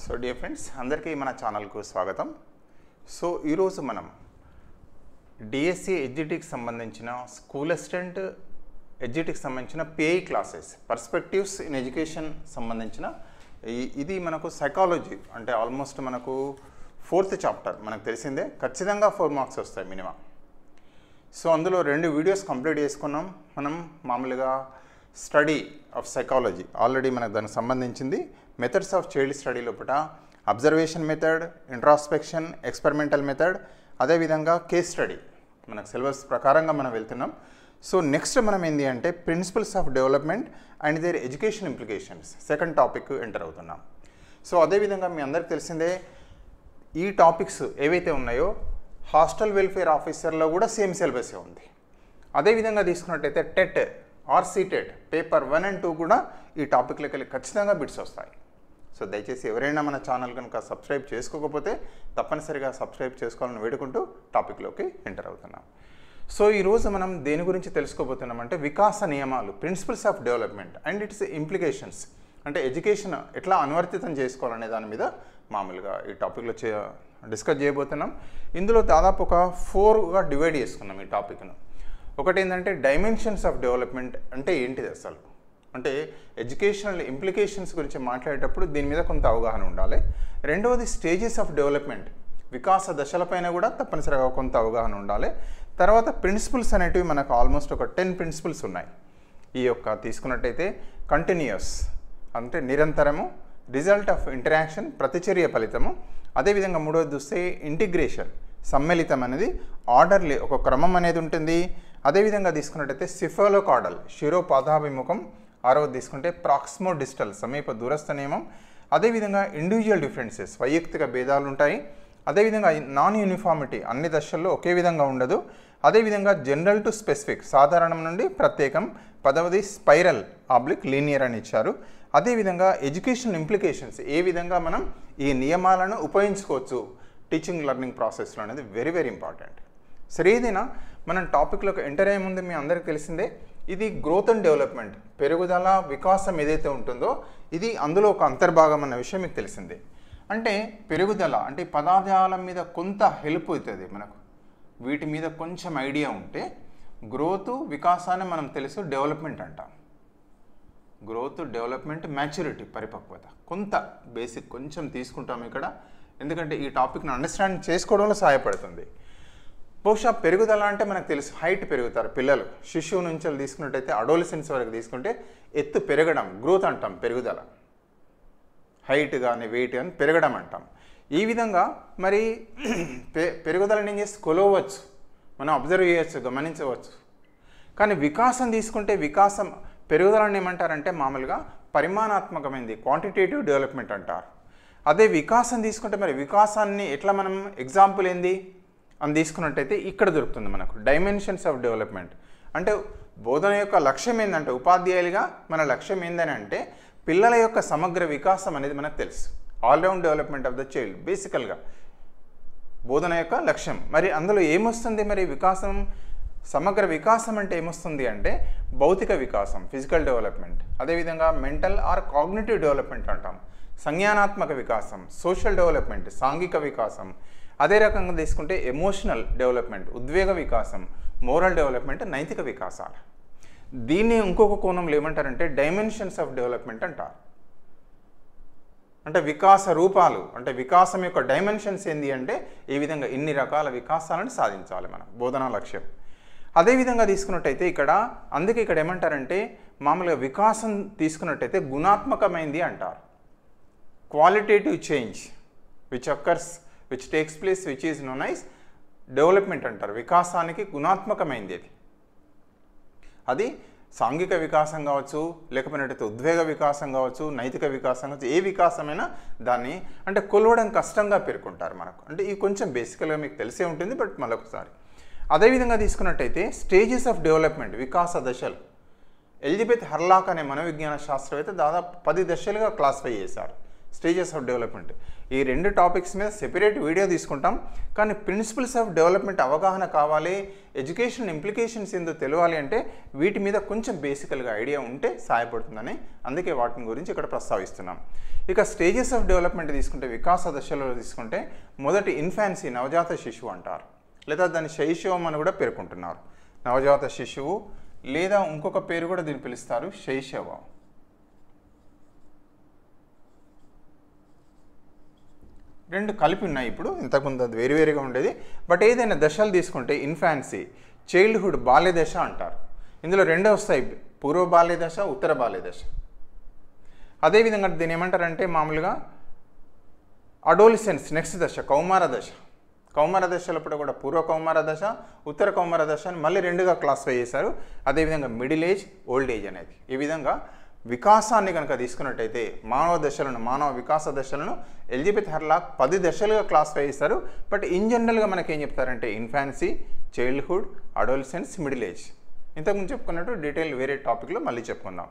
So dear friends అందరికీ మన ఛానల్కు స్వాగతం. సో ఈరోజు మనం డిఎస్సి ఎడ్జిటికి సంబంధించిన స్కూల్ అసిస్టెంట్ ఎడ్జిటికి సంబంధించిన pi classes perspectives in education సంబంధించిన ఇది మనకు సైకాలజీ అంటే ఆల్మోస్ట్ మనకు 4th చాప్టర్ మనకు తెలిసిందే, ఖచ్చితంగా 4 మార్క్స్ వస్తాయి మినిమం. సో అందులో 2 వీడియోస్ కంప్లీట్ చేసుకున్నాం మనం. మామూలుగా స్టడీ ఆఫ్ సైకాలజీ ఆల్రెడీ మనకు దానికి సంబంధించింది. మెథడ్స్ ఆఫ్ చైల్డ్ స్టడీ లోపల observation method, introspection, experimental method, అదేవిధంగా కేస్ స్టడీ మనకు సిలబస్ ప్రకారంగా మనం వెళ్తున్నాం. సో నెక్స్ట్ మనం ఏంటి అంటే principles of development and their education implications second topic enter అవుతున్నాం. సో అదేవిధంగా మీ అందరికి తెలిసిందే ఈ టాపిక్స్ ఏవైతే ఉన్నాయో హాస్టల్ వెల్ఫేర్ ఆఫీసర్లో కూడా సేమ్ సిలబసే ఉంది. అదేవిధంగా తీసుకున్నట్టయితే TET are CTET paper 1 and 2 కూడా ఈ టాపిక్లోకి వెళ్ళి ఖచ్చితంగా బిట్స్ వస్తాయి. సో దయచేసి ఎవరైనా మన ఛానల్ కనుక సబ్స్క్రైబ్ చేసుకోకపోతే తప్పనిసరిగా సబ్స్క్రైబ్ చేసుకోవాలని వేడుకుంటూ టాపిక్లోకి ఎంటర్ అవుతున్నాం. సో ఈరోజు మనం దేని గురించి తెలుసుకోబోతున్నామంటే వికాస నియమాలు, principles of development and its implications, అంటే ఎడ్యుకేషన్ ఎట్లా అనువర్తితం చేసుకోవాలనే దాని మీద మామూలుగా ఈ టాపిక్లో డిస్కస్ చేయబోతున్నాం. ఇందులో దాదాపు ఒక 4గా డివైడ్ చేసుకున్నాం ఈ టాపిక్ను. ఒకటి ఏంటంటే డైమెన్షన్స్ ఆఫ్ డెవలప్మెంట్ అంటే ఏంటిది అసలు, అంటే ఎడ్యుకేషనల్ ఇంప్లికేషన్స్ గురించి మాట్లాడేటప్పుడు దీని మీద కొంత అవగాహన ఉండాలి. రెండవది స్టేజెస్ ఆఫ్ డెవలప్మెంట్, వికాస దశలపైన కూడా తప్పనిసరిగా కొంత అవగాహన ఉండాలి. తర్వాత ప్రిన్సిపల్స్ అనేటివి మనకు ఆల్మోస్ట్ ఒక 10 ప్రిన్సిపల్స్ ఉన్నాయి. ఈ యొక్క తీసుకున్నట్టయితే కంటిన్యూస్ అంటే నిరంతరము, రిజల్ట్ ఆఫ్ ఇంటరాక్షన్ ప్రతిచర్య ఫలితము, అదేవిధంగా మూడవది చూస్తే ఇంటిగ్రేషన్ సమ్మిళితం అనేది, ఆర్డర్లీ ఒక క్రమం అనేది ఉంటుంది. అదేవిధంగా తీసుకున్నట్టయితే సిఫాలోకాడల్ శిరోపాదాభిముఖం, ఆరవది తీసుకుంటే ప్రాక్సిమో డిస్టల్ సమీప దూరస్థ నియమం, అదేవిధంగా ఇండివిజువల్ డిఫరెన్సెస్ వైయక్తిక భేదాలు ఉంటాయి. అదేవిధంగా నాన్ యూనిఫార్మిటీ అన్ని దశల్లో ఒకే విధంగా ఉండదు. అదేవిధంగా జనరల్ టు స్పెసిఫిక్ సాధారణం నుండి ప్రత్యేకం, పదవది స్పైరల్ ఆబ్లిక్ లీనియర్ అని ఇచ్చారు. అదేవిధంగా ఎడ్యుకేషన్ ఇంప్లికేషన్స్ ఏ విధంగా మనం ఈ నియమాలను ఉపయోగించుకోవచ్చు టీచింగ్ లెర్నింగ్ ప్రాసెస్లో అనేది వెరీ వెరీ ఇంపార్టెంట్. సరే ఏదైనా మనం టాపిక్లోకి ఎంటర్ అయ్యే ముందు మీ అందరికీ తెలిసిందే ఇది గ్రోత్ అండ్ డెవలప్మెంట్, పెరుగుదల వికాసం ఏదైతే ఉంటుందో ఇది అందులో ఒక అంతర్భాగం అన్న విషయం మీకు తెలిసిందే. అంటే పెరుగుదల అంటే పదార్థాల మీద కొంత హెల్ప్ అవుతుంది మనకు, వీటి మీద కొంచెం ఐడియా ఉంటే గ్రోత్ వికాసాన్ని మనం తెలుసు డెవలప్మెంట్ అంటాం. గ్రోత్, డెవలప్మెంట్, మ్యాచ్యూరిటీ పరిపక్వత, కొంత బేసిక్ కొంచెం తీసుకుంటాం ఇక్కడ, ఎందుకంటే ఈ టాపిక్ను అండర్స్టాండ్ చేసుకోవడంలో సహాయపడుతుంది. బహుశా పెరుగుదల అంటే మనకు తెలుసు హైట్ పెరుగుతారు పిల్లలు, శిశువు నుంచి తీసుకున్నట్టయితే అడోలసెన్స్ వరకు తీసుకుంటే ఎత్తు పెరగడం గ్రోత్ అంటాం, పెరుగుదల హైట్ కానీ వెయిట్ కానీ పెరగడం అంటాం. ఈ విధంగా మరి పెరుగుదలని ఏం చేసి కొలవచ్చు, మనం అబ్జర్వ్ చేయవచ్చు, గమనించవచ్చు. కానీ వికాసం తీసుకుంటే వికాసం పెరుగుదలని ఏమంటారంటే మామూలుగా పరిమాణాత్మకమైనది, క్వాంటిటేటివ్ డెవలప్మెంట్ అంటారు. అదే వికాసం తీసుకుంటే మరి వికాసాన్ని ఎట్లా మనం ఎగ్జాంపుల్ ఏంది అని తీసుకున్నట్టయితే ఇక్కడ దొరుకుతుంది మనకు డైమెన్షన్స్ ఆఫ్ డెవలప్మెంట్. అంటే బోధన యొక్క లక్ష్యం ఏంటంటే ఉపాధ్యాయులుగా మన లక్ష్యం ఏందని అంటే పిల్లల యొక్క సమగ్ర వికాసం అనేది మనకు తెలుసు, all round development of the child బేసికల్గా బోధన యొక్క లక్ష్యం. మరి అందులో ఏమొస్తుంది మరి వికాసం, సమగ్ర వికాసం అంటే ఏమొస్తుంది అంటే భౌతిక వికాసం ఫిజికల్ డెవలప్మెంట్, అదేవిధంగా మెంటల్ ఆర్ కాగ్నిటివ్ డెవలప్మెంట్ అంటాం, సంజ్ఞానాత్మక వికాసం సోషల్ డెవలప్మెంట్, సాంఘిక వికాసం, అదే రకంగా తీసుకుంటే ఎమోషనల్ డెవలప్మెంట్ ఉద్వేగ వికాసం, మోరల్ డెవలప్మెంట్ నైతిక వికాసాలు. దీన్ని ఇంకొక కోణంలో ఏమంటారంటే డైమెన్షన్స్ ఆఫ్ డెవలప్మెంట్ అంటారు. అంటే వికాస రూపాలు, అంటే వికాసం యొక్క డైమెన్షన్స్ ఏంటి అంటే ఈ విధంగా ఇన్ని రకాల వికాసాలను సాధించాలి మన బోధనా లక్ష్యం. అదేవిధంగా తీసుకున్నట్టయితే ఇక్కడ అందుకే ఇక్కడ ఏమంటారంటే మామూలుగా వికాసం తీసుకున్నట్టయితే గుణాత్మకమైంది అంటారు. Qualitative change which takes place which is known as development అంటారు. వికాసానికి గుణాత్మకమైంది అది సాంఘిక వికాసం కావచ్చు, లేకపోయినట్టయితే ఉద్వేగ వికాసం కావచ్చు, నైతిక వికాసం కావచ్చు, ఏ వికాసమైనా దాన్ని అంటే కొలవడం కష్టంగా పేర్కొంటారు మనకు. అంటే ఇది కొంచెం బేసికల్గా మీకు తెలిసే ఉంటుంది, బట్ మరొకసారి అదేవిధంగా తీసుకున్నట్టయితే స్టేజెస్ ఆఫ్ డెవలప్మెంట్ వికాస దశలు, ఎలిజబెత్ హర్లాక్ అనే మనోవిజ్ఞాన శాస్త్రవేత్త దాదాపు 10 దశలుగా క్లాసిఫై చేశారు స్టేజెస్ ఆఫ్ డెవలప్మెంట్. ఈ 2 టాపిక్స్ మీద సెపరేట్ వీడియో తీసుకుంటాం. కానీ ప్రిన్సిపల్స్ ఆఫ్ డెవలప్మెంట్ అవగాహన కావాలి, ఎడ్యుకేషన్ ఇంప్లికేషన్స్ ఏందో తెలియాలి అంటే వీటి మీద కొంచెం బేసికల్గా ఐడియా ఉంటే సహాయపడుతుందని అందుకే వాటిని గురించి ఇక్కడ ప్రస్తావిస్తున్నాం. ఇక స్టేజెస్ ఆఫ్ డెవలప్మెంట్ తీసుకుంటే, వికాస దశలో తీసుకుంటే మొదటి ఇన్ఫాన్సీ, నవజాత శిశువు అంటారు, లేదా దాన్ని శైశవం అని కూడా పేర్కొంటున్నారు. నవజాత శిశువు లేదా ఇంకొక పేరు కూడా దీన్ని పిలుస్తారు శైశవం. రెండు కలిపి ఉన్నాయి. ఇప్పుడు ఇంతకుముందు అది వేరువేరుగా ఉండేది. బట్ ఏదైనా దశలు తీసుకుంటే ఇన్ఫాన్సీ, చైల్డ్హుడ్, బాల్య దశ అంటారు. ఇందులో 2 వస్తాయి, పూర్వ బాల్య దశ, ఉత్తర బాల్య దశ. అదేవిధంగా దీన్ని ఏమంటారంటే మామూలుగా అడోలిసెన్స్, నెక్స్ట్ దశ కౌమార దశ. కౌమార దశలప్పుడు కూడా పూర్వ కౌమార దశ, ఉత్తర కౌమార దశ అని మళ్ళీ 2గా క్లాసిఫై చేశారు. అదేవిధంగా మిడిల్ ఏజ్, ఓల్డ్ ఏజ్ అనేది. ఈ విధంగా వికాసాన్ని కనుక తీసుకున్నట్టయితే మానవ వికాస దశలను ఎలిజబెత్ హెర్లాక్ 10 దశలుగా క్లాసిఫై చేస్తారు. బట్ ఇన్ జనరల్గా మనకి ఏం చెప్తారంటే infancy, childhood, adolescence, middle age. ఇంతకుముందు చెప్పుకున్నట్టు డీటెయిల్ వేరే టాపిక్లో మళ్ళీ చెప్పుకుందాం.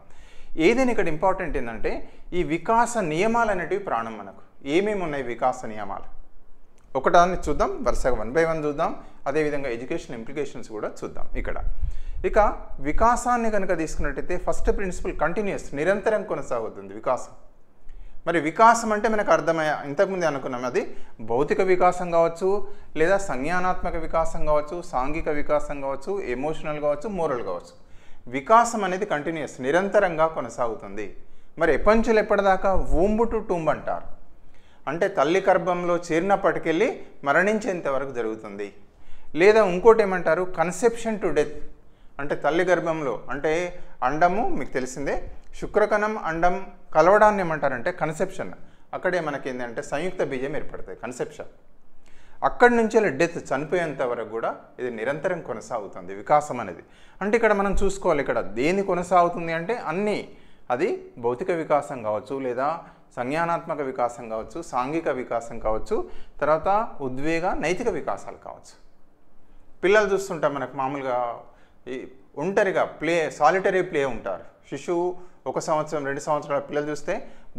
ఏదైనా ఇక్కడ ఇంపార్టెంట్ ఏంటంటే ఈ వికాస నియమాలు అనేటివి ప్రాణం. మనకు ఏమేమి ఉన్నాయి వికాస నియమాలు ఒకటాన్ని చూద్దాం, వరుసగా 1 by 1 చూద్దాం. అదేవిధంగా ఎడ్యుకేషన్ ఇంప్లికేషన్స్ కూడా చూద్దాం ఇక్కడ. ఇక వికాసాన్ని కనుక తీసుకున్నట్టయితే ఫస్ట్ ప్రిన్సిపల్ కంటిన్యూస్, నిరంతరం కొనసాగుతుంది వికాసం. మరి వికాసం అంటే మనకు అర్థమయ్యే, ఇంతకుముందే అనుకున్నాం, అది భౌతిక వికాసం కావచ్చు, లేదా సంజ్ఞానాత్మక వికాసం కావచ్చు, సాంఘిక వికాసం కావచ్చు, ఎమోషనల్ కావచ్చు, మోరల్ కావచ్చు. వికాసం అనేది కంటిన్యూస్, నిరంతరంగా కొనసాగుతుంది. మరి ఎప్పంచులు ఎప్పటిదాకా వూంబ్ టు టూంబ్ అంటారు. అంటే తల్లి గర్భంలో చేరినప్పటికెళ్ళి మరణించేంత వరకు జరుగుతుంది. లేదా ఇంకోటి ఏమంటారు, కన్సెప్షన్ టు డెత్. అంటే తల్లి గర్భంలో అంటే అండము మీకు తెలిసిందే, శుక్రకణం అండం కలవడాన్ని ఏమంటారంటే కన్సెప్షన్. అక్కడే మనకి ఏంటంటే సంయుక్త బీజం ఏర్పడుతుంది, కన్సెప్షన్. అక్కడి నుంచి డెత్, చనిపోయేంత వరకు కూడా ఇది నిరంతరం కొనసాగుతుంది వికాసం అనేది. అంటే ఇక్కడ మనం చూసుకోవాలి, ఇక్కడ దేని కొనసాగుతుంది అంటే అన్నీ, అది భౌతిక వికాసం కావచ్చు, లేదా సంజ్ఞానాత్మక వికాసం కావచ్చు, సాంఘిక వికాసం కావచ్చు, తర్వాత ఉద్వేగ నైతిక వికాసాలు కావచ్చు. పిల్లలు చూస్తుంటాం మనకు మామూలుగా ఒంటరిగా సాలిటరీ ప్లే ఉంటారు. శిశువు 1 సంవత్సరం 2 సంవత్సరాల పిల్లలు చూస్తే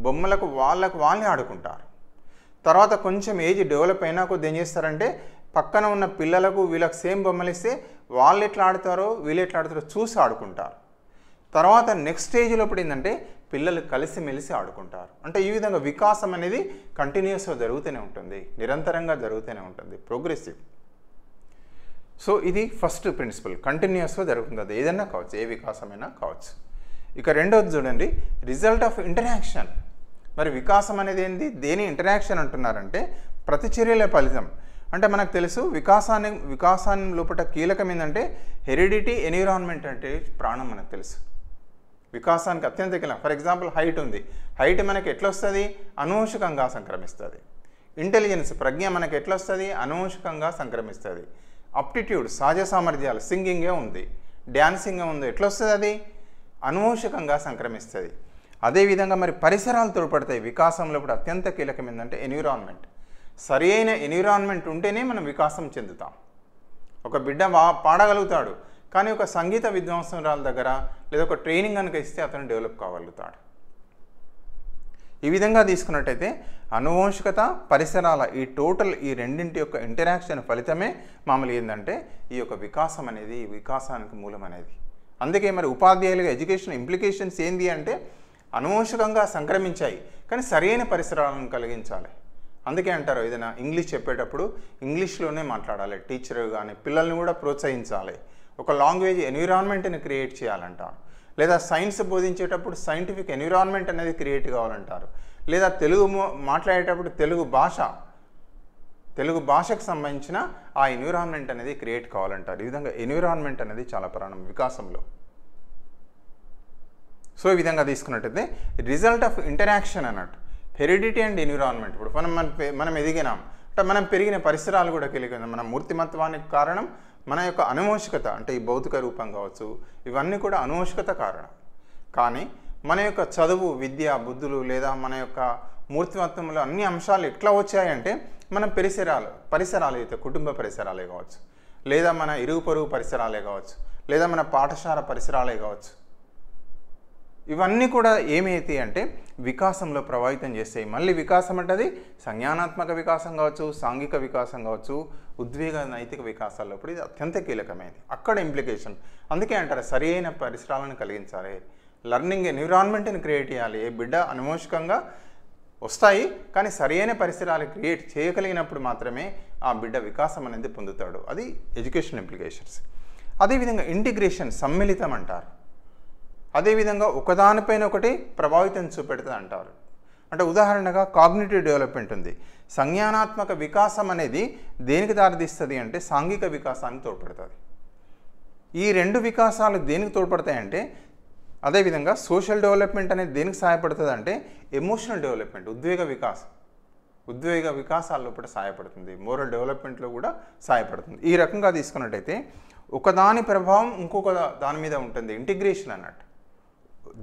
బొమ్మలకు వాళ్ళే ఆడుకుంటారు. తర్వాత కొంచెం ఏజ్ డెవలప్ అయినా కొద్ది ఏం చేస్తారంటే పక్కన ఉన్న పిల్లలకు వీళ్ళకి సేమ్ బొమ్మలు ఇస్తే వాళ్ళు ఎట్లా ఆడతారో వీళ్ళు ఎట్లా ఆడతారో చూసి ఆడుకుంటారు. తర్వాత నెక్స్ట్ స్టేజ్లో ఇప్పుడు ఏంటంటే పిల్లలు కలిసిమెలిసి ఆడుకుంటారు. అంటే ఈ విధంగా వికాసం అనేది కంటిన్యూస్గా జరుగుతూనే ఉంటుంది, నిరంతరంగా జరుగుతూనే ఉంటుంది, ప్రోగ్రెసివ్. సో ఇది ఫస్ట్ ప్రిన్సిపల్, కంటిన్యూస్గా జరుగుతుంది. అది ఏదైనా కావచ్చు, ఏ వికాసమైనా కావచ్చు. ఇక రెండవది చూడండి, రిజల్ట్ ఆఫ్ ఇంటరాక్షన్. మరి వికాసం అనేది ఏంటి, దేని ఇంటరాక్షన్ అంటున్నారంటే ప్రతిచర్యల ఫలితం. అంటే మనకు తెలుసు వికాసాన్ని లోపల కీలకం ఏంటంటే హెరిడిటీ, ఎన్విరాన్మెంట్ అంటే ప్రాణం మనకు తెలుసు. వికాసానికి అత్యంత కీలకం. ఫర్ ఎగ్జాంపుల్ హైట్ ఉంది, హైట్ మనకి ఎట్లా వస్తుంది, అనువంశికంగా సంక్రమిస్తుంది. ఇంటెలిజెన్స్, ప్రజ్ఞ మనకి ఎట్లా వస్తుంది, అనువంశికంగా సంక్రమిస్తుంది. అప్టిట్యూడ్, సహజ సామర్థ్యాలు, సింగింగే ఉంది, డ్యాన్సింగే ఉంది, ఎట్లా వస్తుంది, అది అనువంశికంగా సంక్రమిస్తుంది. అదేవిధంగా మరి పరిసరాలు తోడ్పడతాయి వికాసంలో. ఇప్పుడు అత్యంత కీలకం ఏంటంటే ఎన్విరాన్మెంట్. సరి అయిన ఎన్విరాన్మెంట్ ఉంటేనే మనం వికాసం చెందుతాం. ఒక బిడ్డ పాడగలుగుతాడు, కానీ ఒక సంగీత విద్వాంసరాల దగ్గర లేదా ఒక ట్రైనింగ్ కనుక ఇస్తే అతను డెవలప్ కాగలుగుతాడు. ఈ విధంగా తీసుకున్నట్టయితే అనువంశికత, పరిసరాల ఈ టోటల్ ఈ రెండింటి యొక్క ఇంటరాక్షన్ ఫలితమే మామూలు ఏంటంటే ఈ యొక్క వికాసం అనేది, ఈ వికాసానికి మూలం అనేది. అందుకే మరి ఉపాధ్యాయులుగా ఎడ్యుకేషన్ ఇంప్లికేషన్స్ ఏంది అంటే అనువంశికంగా సంక్రమించాయి, కానీ సరైన పరిసరాలను కలిగించాలి. అందుకే అంటారు ఏదైనా ఇంగ్లీష్ చెప్పేటప్పుడు ఇంగ్లీష్లోనే మాట్లాడాలి, టీచర్ కానీ పిల్లల్ని కూడా ప్రోత్సహించాలి. ఒక లాంగ్వేజ్ ఎన్విరాన్మెంట్ని క్రియేట్ చేయాలంటారు. లేదా సైన్స్ బోధించేటప్పుడు సైంటిఫిక్ ఎన్విరాన్మెంట్ అనేది క్రియేట్ కావాలంటారు. లేదా తెలుగు మాట్లాడేటప్పుడు తెలుగు భాషకు సంబంధించిన ఆ ఎన్విరాన్మెంట్ అనేది క్రియేట్ కావాలంటారు. ఈ విధంగా ఎన్విరాన్మెంట్ అనేది చాలా ప్రాణం వికాసంలో. సో ఈ విధంగా తీసుకున్నట్టయితే రిజల్ట్ ఆఫ్ ఇంటరాక్షన్ అన్నట్టు హెరిడిటీ అండ్ ఎన్విరాన్మెంట్. ఇప్పుడు మనం ఎదిగినాం అంటే మనం పెరిగిన పరిసరాలు కూడా కలిగిన మన మూర్తిమత్వానికి కారణం మన యొక్క అనువంశికత. అంటే ఈ భౌతిక రూపం కావచ్చు, ఇవన్నీ కూడా అనువంశికత కారణం. కానీ మన యొక్క చదువు, విద్య, బుద్ధులు లేదా మన యొక్క మూర్తిమత్వంలో అన్ని అంశాలు ఎట్లా వచ్చాయంటే మన పరిసరాలు అయితే కుటుంబ పరిసరాలే కావచ్చు, లేదా మన ఇరుగు పొరుగు పరిసరాలే కావచ్చు, లేదా మన పాఠశాల పరిసరాలే కావచ్చు. ఇవన్నీ కూడా ఏమైతే అంటే వికాసంలో ప్రభావితం చేస్తాయి. మళ్ళీ వికాసం అంటే అది సంజ్ఞానాత్మక వికాసం కావచ్చు, సాంఘిక వికాసం కావచ్చు, ఉద్వేగ నైతిక వికాసాల్లో ఇప్పుడు ఇది అత్యంత కీలకమైనది. అక్కడ ఇంప్లికేషన్. అందుకే అంటారు సరైన పరిసరాలను కలిగించాలి, లర్నింగ్ ఎన్విరాన్మెంట్ని క్రియేట్ చేయాలి. బిడ్డ అనుమోషకంగా వస్తాయి కానీ సరైన పరిసరాలు క్రియేట్ చేయగలిగినప్పుడు మాత్రమే ఆ బిడ్డ వికాసం అనేది పొందుతాడు. అది ఎడ్యుకేషన్ ఇంప్లికేషన్స్. అదేవిధంగా ఇంటిగ్రేషన్, సమ్మిళితం అంటారు. అదేవిధంగా ఒకదానిపైన ఒకటి ప్రభావితం చూపెడుతుంది అంటారు. అంటే ఉదాహరణగా కాగ్నిటివ్ డెవలప్మెంట్ ఉంది. సంజ్ఞానాత్మక వికాసం అనేది దేనికి దారితీస్తుంది అంటే సాంఘిక వికాసానికి తోడ్పడుతుంది. ఈ రెండు వికాసాలు దేనికి తోడ్పడతాయంటే, అదేవిధంగా సోషల్ డెవలప్మెంట్ అనేది దేనికి సహాయపడుతుంది అంటే ఎమోషనల్ డెవలప్మెంట్, ఉద్వేగ వికాసాల్లో కూడా సహాయపడుతుంది. మోరల్ డెవలప్మెంట్లో కూడా సహాయపడుతుంది. ఈ రకంగా తీసుకున్నట్టయితే ఒకదాని ప్రభావం ఇంకొక దాని మీద ఉంటుంది. ఇంటిగ్రేషన్ అన్నట్టు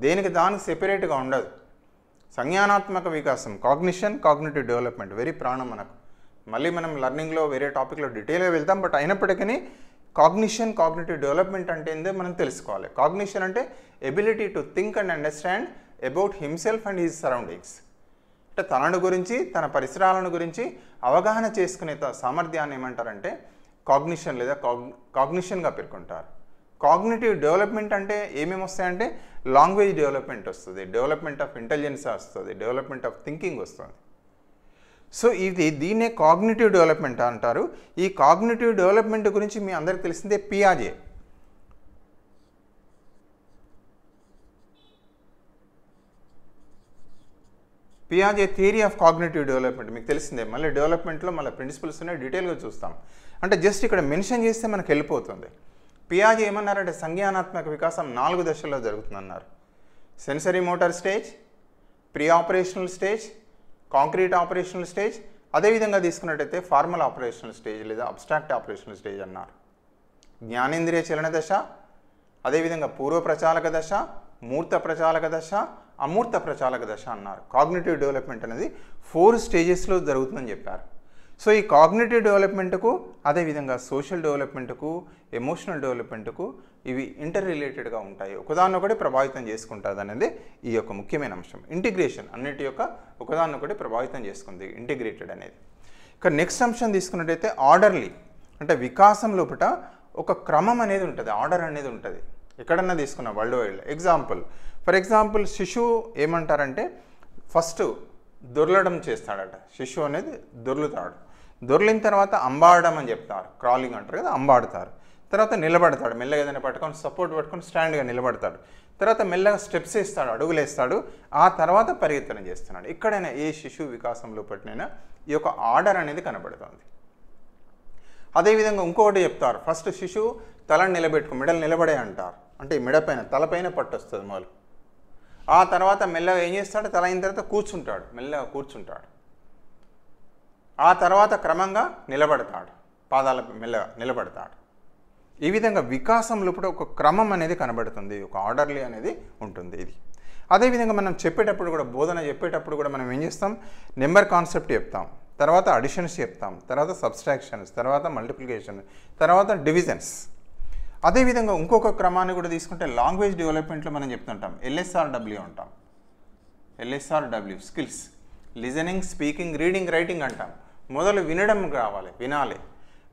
దేనికి దానికి సెపరేట్గా ఉండదు. సంజ్ఞానాత్మక వికాసం, కాగ్నిటివ్ డెవలప్మెంట్ వెరీ ప్రాణం మనకు. మళ్ళీ మనం లర్నింగ్లో వేరే టాపిక్లో డీటెయిల్గా వెళ్తాం. బట్ అయినప్పటికీ కాగ్నిటివ్ డెవలప్మెంట్ అంటే ఏందో మనం తెలుసుకోవాలి. కాగ్నిషన్ అంటే ability to think and understand about himself and his surroundings. అంటే తనను గురించి, తన పరిసరాలను గురించి అవగాహన చేసుకునే సామర్థ్యాన్ని ఏమంటారంటే కాగ్నిషన్ లేదా కాగ్నిషన్గా పేర్కొంటారు. కాగ్నిటివ్ డెవలప్మెంట్ అంటే ఏమేమి వస్తాయంటే లాంగ్వేజ్ డెవలప్మెంట్ వస్తుంది, డెవలప్మెంట్ ఆఫ్ ఇంటెలిజెన్స్ వస్తుంది, డెవలప్మెంట్ ఆఫ్ థింకింగ్ వస్తుంది. సో దీన్నే కాగ్నిటివ్ డెవలప్మెంట్ అంటారు. ఈ కాగ్నిటివ్ డెవలప్మెంట్ గురించి మీ అందరికి తెలిసిందే పియాజే. పియాజే థియరీ ఆఫ్ కాగ్నిటివ్ డెవలప్మెంట్ మీకు తెలిసిందే. మళ్ళీ డెవలప్మెంట్లో మళ్ళీ ప్రిన్సిపల్స్ ఉన్నాయి, డీటెయిల్గా చూస్తాం. అంటే జస్ట్ ఇక్కడ మెన్షన్ చేస్తే మనకు వెళ్ళిపోతుంది. పియాజే ఏమన్నారంటే సంజ్ఞానాత్మక వికాసం 4 దశల్లో జరుగుతుందన్నారు. Sensory motor stage, pre operational stage, concrete operational stage, అదేవిధంగా తీసుకున్నట్టయితే ఫార్మల్ ఆపరేషనల్ స్టేజ్ లేదా అబ్స్ట్రాక్ట్ ఆపరేషనల్ స్టేజ్ అన్నారు. జ్ఞానేంద్రియ చలన దశ, అదేవిధంగా పూర్వ ప్రచాలక దశ, మూర్త ప్రచాలక దశ, అమూర్త ప్రచాలక దశ అన్నారు. కాగ్నిటివ్ డెవలప్మెంట్ అనేది 4 స్టేజెస్లో జరుగుతుందని చెప్పారు. సో ఈ కాగ్నిటివ్ డెవలప్మెంట్కు, అదేవిధంగా సోషల్ డెవలప్మెంట్కు, ఎమోషనల్ డెవలప్మెంట్కు ఇవి ఇంటర్ రిలేటెడ్గా ఉంటాయి, ఒకదాన్నొకటి ప్రభావితం చేసుకుంటుంది అనేది ఈ యొక్క ముఖ్యమైన అంశం. ఇంటిగ్రేషన్ అన్నిటి యొక్క ఒకదాన్నొకటి ప్రభావితం చేసుకుంది ఇంటిగ్రేటెడ్ అనేది. ఇక నెక్స్ట్ అంశం తీసుకున్నట్టయితే ఆర్డర్లీ, అంటే వికాసం లోపల ఒక క్రమం అనేది ఉంటుంది, ఆర్డర్ అనేది ఉంటుంది. ఎక్కడన్నా తీసుకున్న వరల్డ్ వైడ్ ఫర్ ఎగ్జాంపుల్ శిశువు ఏమంటారంటే ఫస్ట్ దొర్లడం చేస్తాడట. శిశువు అనేది దొర్లుతాడు. దొర్లిన తర్వాత అంబాడడం అని చెప్తారు, క్రాలింగ్ అంటారు కదా, అంబాడుతారు. తర్వాత నిలబడతాడు, మెల్లగా ఏదైనా పట్టుకొని సపోర్ట్ పట్టుకొని స్టాండ్గా నిలబడతాడు. తర్వాత మెల్లగా స్టెప్స్ వేస్తాడు, అడుగులు వేస్తాడు. ఆ తర్వాత పరిగెత్తనం చేస్తున్నాడు. ఇక్కడైనా ఏ శిశువు వికాసంలో పట్టినైనా ఈ యొక్క ఆర్డర్ అనేది కనబడుతుంది. అదేవిధంగా ఇంకొకటి చెప్తారు, ఫస్ట్ శిశువు తలను మెడలు నిలబడే అంటారు. అంటే మెడపైన తలపైన పట్టు వస్తుంది మొదలు. ఆ తర్వాత మెల్లగా ఏం చేస్తాడు, తల అయిన తర్వాత కూర్చుంటాడు, మెల్లగా కూర్చుంటాడు. ఆ తర్వాత క్రమంగా నిలబడతాడు, పాదాల మెల్లగా నిలబడతాడు. ఈ విధంగా వికాసంలో కూడా ఒక క్రమం అనేది కనబడుతుంది, ఒక ఆర్డర్లీ అనేది ఉంటుంది ఇది. అదేవిధంగా మనం చెప్పేటప్పుడు కూడా, బోధన చెప్పేటప్పుడు కూడా మనం ఏం చేస్తాం, నెంబర్ కాన్సెప్ట్ చెప్తాం, తర్వాత అడిషన్స్ చెప్తాం, తర్వాత సబ్స్ట్రాక్షన్స్, తర్వాత మల్టిప్లికేషన్, తర్వాత డివిజన్స్. అదేవిధంగా ఇంకొక క్రమాన్ని కూడా తీసుకుంటే లాంగ్వేజ్ డెవలప్మెంట్లో మనం చెప్తుంటాం LSRW అంటాం. LSRW skills, listening, speaking, reading, writing అంటాం. మొదలు వినడం కావాలి,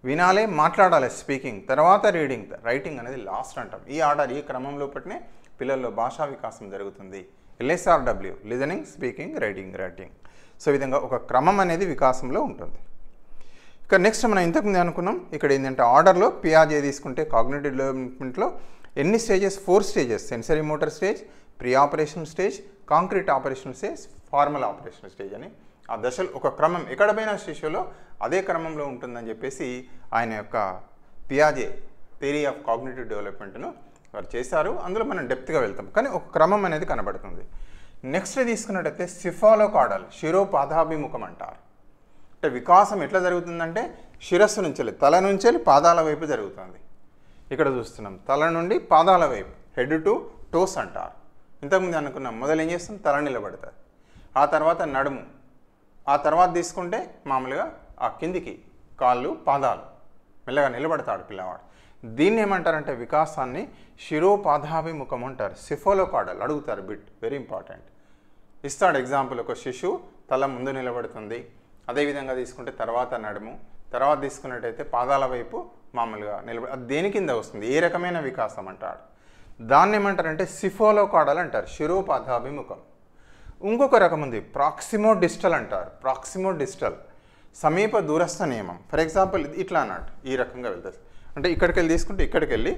వినాలి, మాట్లాడాలి స్పీకింగ్, తర్వాత రీడింగ్, రైటింగ్ అనేది లాస్ట్ అంటాం. ఈ ఆర్డర్, ఈ క్రమంలో పట్టినే పిల్లల్లో భాషా వికాసం జరుగుతుంది. LSRW listening, speaking, writing. So ఈ విధంగా ఒక క్రమం అనేది వికాసంలో ఉంటుంది. ఇక నెక్స్ట్ మనం ఇంతకుముందు అనుకున్నాం, ఇక్కడ ఏంటంటే ఆర్డర్లో పియాజే తీసుకుంటే కాగ్నిటివ్ డెవలప్మెంట్లో ఎన్ని stages, 4 stages, sensory motor stage, pre operational stage, concrete operational stage, formal operational stage అని ఆ దశలు ఒక క్రమం ఎక్కడ పోయిన శిశువులో అదే క్రమంలో ఉంటుందని చెప్పేసి ఆయన యొక్క పియాజే థియరీ ఆఫ్ కాగ్నిటివ్ డెవలప్మెంట్ను వారు చేశారు. అందులో మనం డెప్త్గా వెళ్తాం, కానీ ఒక క్రమం అనేది కనబడుతుంది. నెక్స్ట్ తీసుకున్నట్టయితే సిఫాలోకాడల్, శిరోపాదాభిముఖం అంటారు. అంటే వికాసం ఎట్లా జరుగుతుందంటే శిరస్సు నుంచి, తల నుంచి పాదాల వైపు జరుగుతుంది. ఇక్కడ చూస్తున్నాం తల నుండి పాదాల వైపు, హెడ్ టు టోస్ అంటారు. ఇంతకుముందు అనుకున్నాం, మొదలు ఏం చేస్తాం, తల నిలబడుతుంది, ఆ తర్వాత నడుము, ఆ తర్వాత తీసుకుంటే మామూలుగా ఆ కిందికి కాళ్ళు, పాదాలు, మెల్లగా నిలబడతాడు పిల్లవాడు. దీన్ని ఏమంటారంటే వికాసాన్ని శిరోపాదాభిముఖం అంటారు. సిఫోలోకాడల్ అడుగుతారు బిట్, వెరీ ఇంపార్టెంట్. ఇస్తాడు ఎగ్జాంపుల్, ఒక శిశువు తల ముందు నిలబడుతుంది, అదేవిధంగా తీసుకుంటే తర్వాత నడుము, తర్వాత తీసుకున్నట్టయితే పాదాల వైపు మామూలుగా అది దేని కింద వస్తుంది, ఏ రకమైన వికాసం అంటాడు. దాన్ని ఏమంటారంటే సిఫోలోకాడల్ అంటారు, శిరోపాదాభిముఖం. ఇంకొక రకం ఉంది, ప్రాక్సిమో డిస్టల్ అంటారు. ప్రాక్సిమో డిస్టల్ సమీప దూరస్థ నియమం. ఫర్ ఎగ్జాంపుల్ ఇట్లా అన్నట్టు ఈ రకంగా వెళ్తుంది, అంటే ఇక్కడికి వెళ్ళి తీసుకుంటే ఇక్కడికి వెళ్ళి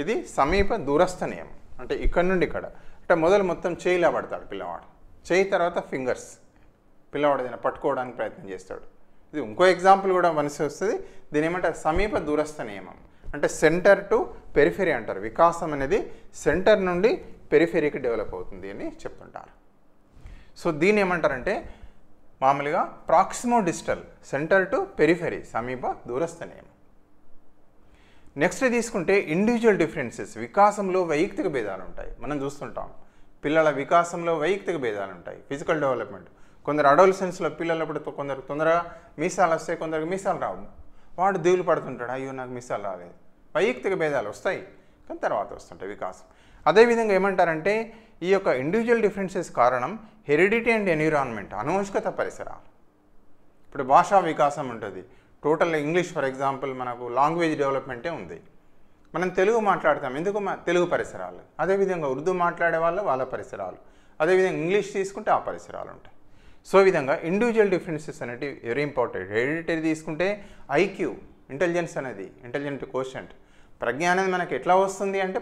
ఇది సమీప దూరస్థ నియమం. అంటే ఇక్కడ నుండి ఇక్కడ, అంటే మొదలు మొత్తం చేయిలా పడతాడు పిల్లవాడు, చేయి తర్వాత ఫింగర్స్ పిల్లవాడు ఏదైనా పట్టుకోవడానికి ప్రయత్నం చేస్తాడు. ఇది ఇంకో ఎగ్జాంపుల్ కూడా మనసు వస్తుంది. దీని ఏమంటారు, సమీప దూరస్థ నియమం. అంటే సెంటర్ టు పెరిఫెరీ అంటారు. వికాసం అనేది సెంటర్ నుండి పెరిఫెరీకి డెవలప్ అవుతుంది అని చెప్తుంటారు. సో దీన్ని ఏమంటారంటే మామూలుగా ప్రాక్సిమో డిస్టల్, సెంటర్ టు పెరిఫెరీ, సమీప దూరస్థ నియమం. నెక్స్ట్ తీసుకుంటే ఇండివిజువల్ డిఫరెన్సెస్. వికాసంలో వైయక్తిక భేదాలు ఉంటాయి. మనం చూస్తుంటాం పిల్లల వికాసంలో వైయక్తిక భేదాలు ఉంటాయి. ఫిజికల్ డెవలప్మెంట్, కొందరు అడోలసెన్స్లో పిల్లలప్పుడు కొందరు తొందరగా మీసాలు వస్తాయి, కొందరికి మీసాలు రావు. వాడు దిగులు పడుతుంటాడు, అయ్యో నాకు మీసాలు రాలేదు. వైయక్తిక భేదాలు వస్తాయి, కానీ తర్వాత వస్తుంటాయి వికాసం. అదేవిధంగా ఏమంటారంటే ఈ యొక్క ఇండివిజువల్ డిఫరెన్సెస్ కారణం హెరిడిటీ అండ్ ఎన్విరాన్మెంట్, అనువంశికత పరిసరాలు. ఇప్పుడు భాషా వికాసం ఉంటుంది. టోటల్ ఇంగ్లీష్ ఫర్ ఎగ్జాంపుల్ మనకు లాంగ్వేజ్ డెవలప్మెంటే ఉంది. మనం తెలుగు మాట్లాడతాం, ఎందుకు తెలుగు పరిసరాలు. అదేవిధంగా ఉర్దూ మాట్లాడే వాళ్ళ పరిసరాలు, అదేవిధంగా ఇంగ్లీష్ తీసుకుంటే ఆ పరిసరాలు ఉంటాయి. సో ఈ విధంగా ఇండివిజువల్ డిఫరెన్సెస్ అనేవి వెరీ ఇంపార్టెంట్. హెరిడిటరీ తీసుకుంటే ఐక్యూ, ఇంటెలిజెన్స్ అనేది, ఇంటెలిజెంట్ కోషెంట్, ప్రజ్ఞ అనేది మనకు ఎట్లా వస్తుంది అంటే